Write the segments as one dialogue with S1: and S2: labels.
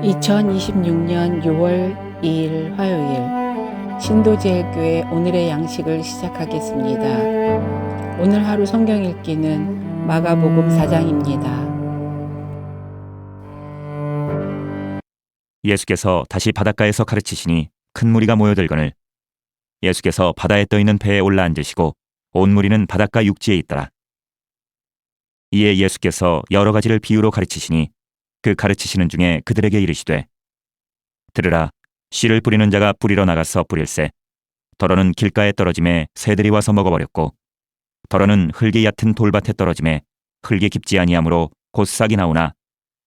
S1: 2026년 6월 2일 화요일 신도제일교회 오늘의 양식을 시작하겠습니다. 오늘 하루 성경 읽기는 마가복음 4장입니다.
S2: 예수께서 다시 바닷가에서 가르치시니 큰 무리가 모여들거늘 예수께서 바다에 떠있는 배에 올라앉으시고 온 무리는 바닷가 육지에 있더라. 이에 예수께서 여러 가지를 비유로 가르치시니 그 가르치시는 중에 그들에게 이르시되 들으라. 씨를 뿌리는 자가 뿌리러 나가서 뿌릴새 더러는 길가에 떨어짐에 새들이 와서 먹어버렸고 더러는 흙이 얕은 돌밭에 떨어짐에 흙이 깊지 아니하므로 곧 싹이 나오나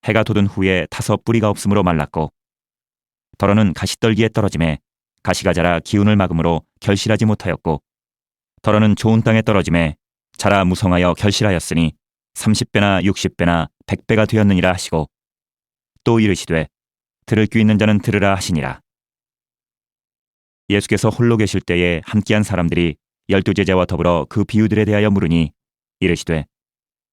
S2: 해가 돋은 후에 타서 뿌리가 없으므로 말랐고 더러는 가시떨기에 떨어짐에 가시가 자라 기운을 막음으로 결실하지 못하였고 더러는 좋은 땅에 떨어짐에 자라 무성하여 결실하였으니 30배나 60배나 100배가 되었느니라 하시고 또 이르시되 들을 귀 있는 자는 들으라 하시니라. 예수께서 홀로 계실 때에 함께한 사람들이 12제자와 더불어 그 비유들에 대하여 물으니 이르시되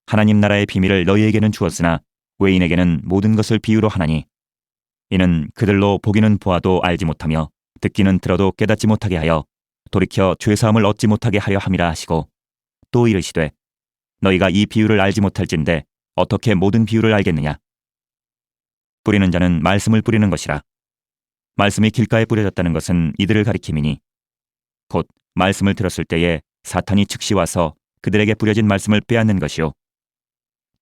S2: 하나님 나라의 비밀을 너희에게는 주었으나 외인에게는 모든 것을 비유로 하나니 이는 그들로 보기는 보아도 알지 못하며 듣기는 들어도 깨닫지 못하게 하여 돌이켜 죄사함을 얻지 못하게 하려 함이라 하시고 또 이르시되 너희가 이 비유를 알지 못할진대 어떻게 모든 비유를 알겠느냐. 뿌리는 자는 말씀을 뿌리는 것이라. 말씀이 길가에 뿌려졌다는 것은 이들을 가리킴이니 곧 말씀을 들었을 때에 사탄이 즉시 와서 그들에게 뿌려진 말씀을 빼앗는 것이요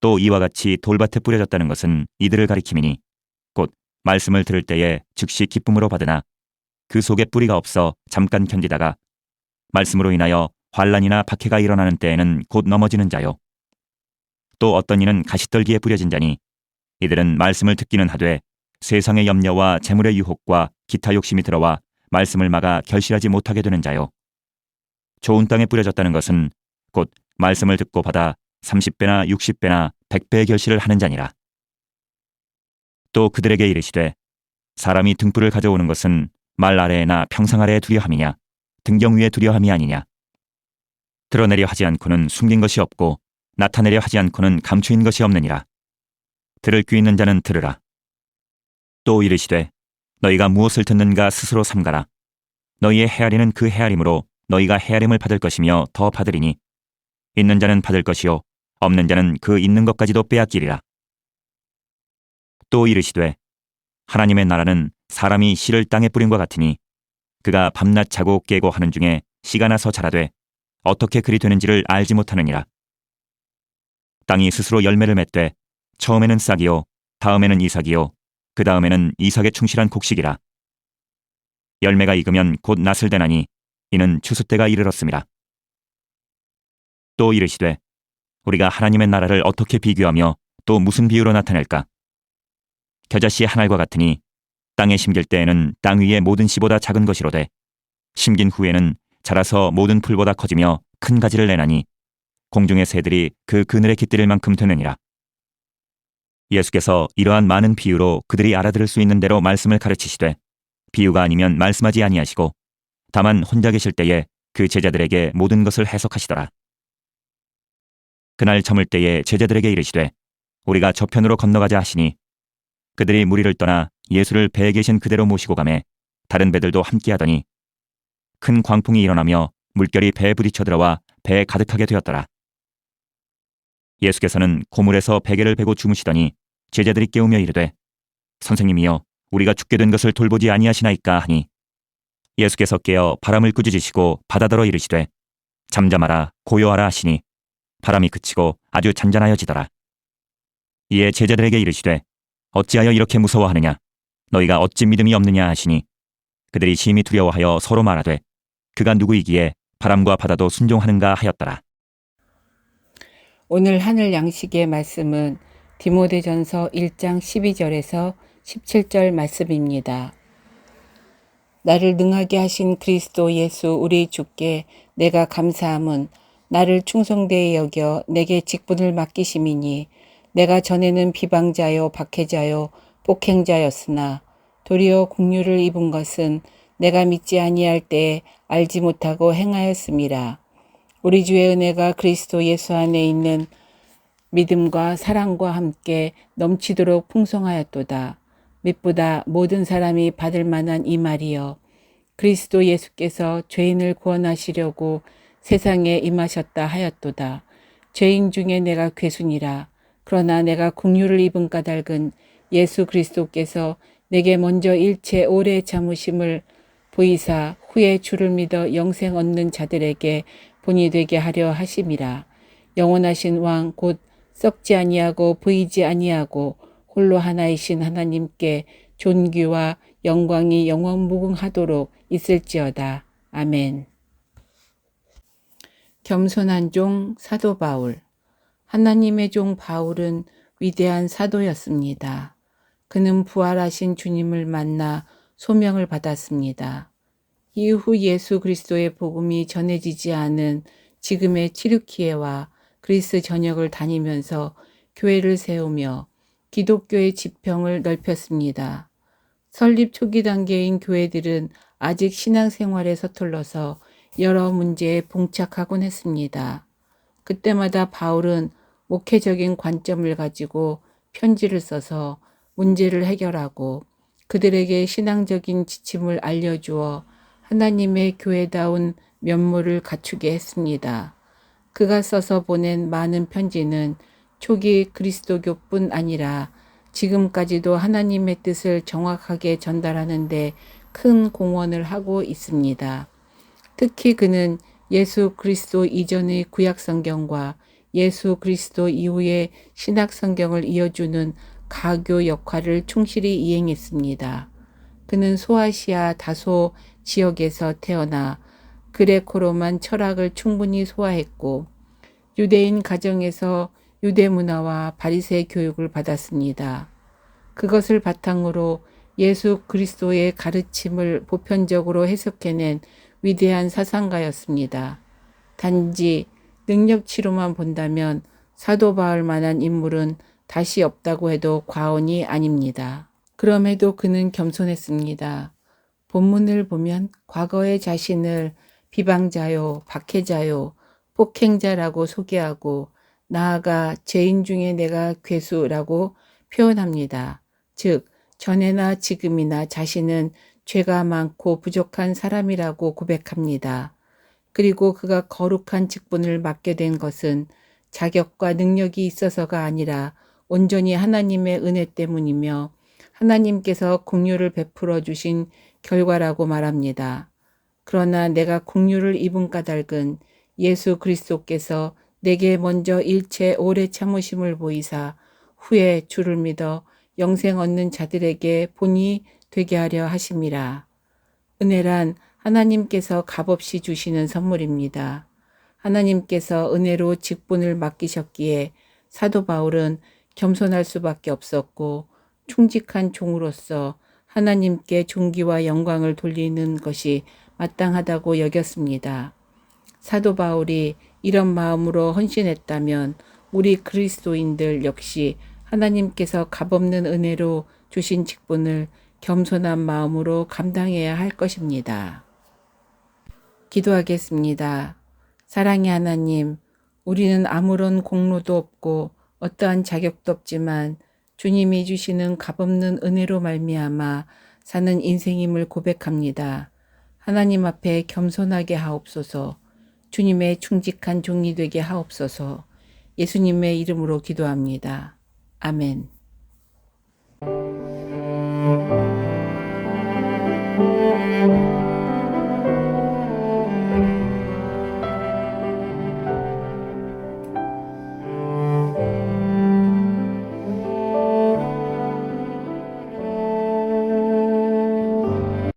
S2: 또 이와 같이 돌밭에 뿌려졌다는 것은 이들을 가리킴이니 곧 말씀을 들을 때에 즉시 기쁨으로 받으나 그 속에 뿌리가 없어 잠깐 견디다가 말씀으로 인하여 환난이나 박해가 일어나는 때에는 곧 넘어지는 자요 또 어떤 이는 가시떨기에 뿌려진 자니 이들은 말씀을 듣기는 하되 세상의 염려와 재물의 유혹과 기타 욕심이 들어와 말씀을 막아 결실하지 못하게 되는 자요 좋은 땅에 뿌려졌다는 것은 곧 말씀을 듣고 받아 30배나 60배나 100배의 결실을 하는 자니라. 또 그들에게 이르시되 사람이 등불을 가져오는 것은 말 아래에나 평상 아래에 두려 함이냐 등경 위에 두려 함이 아니냐. 드러내려 하지 않고는 숨긴 것이 없고 나타내려 하지 않고는 감추인 것이 없느니라. 들을 귀 있는 자는 들으라. 또 이르시되 너희가 무엇을 듣는가 스스로 삼가라. 너희의 헤아리는 그 헤아림으로 너희가 헤아림을 받을 것이며 더 받으리니 있는 자는 받을 것이요 없는 자는 그 있는 것까지도 빼앗기리라. 또 이르시되 하나님의 나라는 사람이 씨를 땅에 뿌린과 같으니 그가 밤낮 자고 깨고 하는 중에 씨가 나서 자라되 어떻게 그리 되는지를 알지 못하느니라. 땅이 스스로 열매를 맺되 처음에는 싹이요 다음에는 이삭이요 그 다음에는 이삭에 충실한 곡식이라. 열매가 익으면 곧 낫을 대나니 이는 추수 때가 이르렀음이라. 또 이르시되 우리가 하나님의 나라를 어떻게 비교하며 또 무슨 비유로 나타낼까. 겨자씨 한 알과 같으니 땅에 심길 때에는 땅 위의 모든 씨보다 작은 것이로되 심긴 후에는 자라서 모든 풀보다 커지며 큰 가지를 내나니 공중의 새들이 그 그늘에 깃들일 만큼 되느니라. 예수께서 이러한 많은 비유로 그들이 알아들을 수 있는 대로 말씀을 가르치시되 비유가 아니면 말씀하지 아니하시고 다만 혼자 계실 때에 그 제자들에게 모든 것을 해석하시더라. 그날 저물 때에 제자들에게 이르시되 우리가 저편으로 건너가자 하시니 그들이 무리를 떠나 예수를 배에 계신 그대로 모시고 가매 다른 배들도 함께하더니 큰 광풍이 일어나며 물결이 배에 부딪혀 들어와 배에 가득하게 되었더라. 예수께서는 고물에서 베개를 베고 주무시더니 제자들이 깨우며 이르되 선생님이여 우리가 죽게 된 것을 돌보지 아니하시나이까 하니 예수께서 깨어 바람을 꾸짖으시고 바다더러 이르시되 잠잠하라 고요하라 하시니 바람이 그치고 아주 잔잔하여지더라. 이에 제자들에게 이르시되 어찌하여 이렇게 무서워하느냐 너희가 어찌 믿음이 없느냐 하시니 그들이 심히 두려워하여 서로 말하되 그가 누구이기에 바람과 바다도 순종하는가 하였더라.
S1: 오늘 하늘 양식의 말씀은 디모데전서 1장 12절에서 17절 말씀입니다. 나를 능하게 하신 그리스도 예수 우리 주께 내가 감사함은 나를 충성되이 여겨 내게 직분을 맡기심이니 내가 전에는 비방자요 박해자요 폭행자였으나 도리어 긍휼을 입은 것은 내가 믿지 아니할 때에 알지 못하고 행하였음이라. 우리 주의 은혜가 그리스도 예수 안에 있는 믿음과 사랑과 함께 넘치도록 풍성하였도다. mit보다 모든 사람이 받을 만한 이 말이여. 그리스도 예수께서 죄인을 구원하시려고 세상에 임하셨다 하였도다. 죄인 중에 내가 괴순이라. 그러나 내가 긍휼을 입은 까닭은 예수 그리스도께서 내게 먼저 일체 오래 참으심을 보이사 후에 주를 믿어 영생 얻는 자들에게 본이 되게 하려 하심이라. 영원하신 왕 곧 썩지 아니하고 보이지 아니하고 홀로 하나이신 하나님께 존귀와 영광이 영원무궁하도록 있을지어다. 아멘. 겸손한 종 사도 바울. 하나님의 종 바울은 위대한 사도였습니다. 그는 부활하신 주님을 만나 소명을 받았습니다. 이후 예수 그리스도의 복음이 전해지지 않은 지금의 튀르키예와 그리스 전역을 다니면서 교회를 세우며 기독교의 지평을 넓혔습니다. 설립 초기 단계인 교회들은 아직 신앙생활에 서툴러서 여러 문제에 봉착하곤 했습니다. 그때마다 바울은 목회적인 관점을 가지고 편지를 써서 문제를 해결하고 그들에게 신앙적인 지침을 알려주어 하나님의 교회다운 면모를 갖추게 했습니다. 그가 써서 보낸 많은 편지는 초기 그리스도교뿐 아니라 지금까지도 하나님의 뜻을 정확하게 전달하는 데 큰 공헌을 하고 있습니다. 특히 그는 예수 그리스도 이전의 구약 성경과 예수 그리스도 이후의 신약 성경을 이어주는 가교 역할을 충실히 이행했습니다. 그는 소아시아 다소 지역에서 태어나 그레코로만 철학을 충분히 소화했고 유대인 가정에서 유대 문화와 바리새 교육을 받았습니다. 그것을 바탕으로 예수 그리스도의 가르침을 보편적으로 해석해낸 위대한 사상가였습니다. 단지 능력치로만 본다면 사도 바울만한 인물은 다시 없다고 해도 과언이 아닙니다. 그럼에도 그는 겸손했습니다. 본문을 보면 과거의 자신을 비방자요, 박해자요, 폭행자라고 소개하고 나아가 죄인 중에 내가 괴수라고 표현합니다. 즉, 전에나 지금이나 자신은 죄가 많고 부족한 사람이라고 고백합니다. 그리고 그가 거룩한 직분을 맡게 된 것은 자격과 능력이 있어서가 아니라 온전히 하나님의 은혜 때문이며 하나님께서 긍휼을 베풀어 주신 결과라고 말합니다. 그러나 내가 긍휼을 입은 까닭은 예수 그리스도께서 내게 먼저 일체 오래 참으심을 보이사 후에 주를 믿어 영생 얻는 자들에게 본이 되게 하려 하심이라. 은혜란 하나님께서 값없이 주시는 선물입니다. 하나님께서 은혜로 직분을 맡기셨기에 사도 바울은 겸손할 수밖에 없었고 충직한 종으로서 하나님께 존귀와 영광을 돌리는 것이 마땅하다고 여겼습니다. 사도 바울이 이런 마음으로 헌신했다면 우리 그리스도인들 역시 하나님께서 값없는 은혜로 주신 직분을 겸손한 마음으로 감당해야 할 것입니다. 기도하겠습니다. 사랑의 하나님, 우리는 아무런 공로도 없고 어떠한 자격도 없지만 주님이 주시는 값없는 은혜로 말미암아 사는 인생임을 고백합니다. 하나님 앞에 겸손하게 하옵소서. 주님의 충직한 종이 되게 하옵소서. 예수님의 이름으로 기도합니다. 아멘.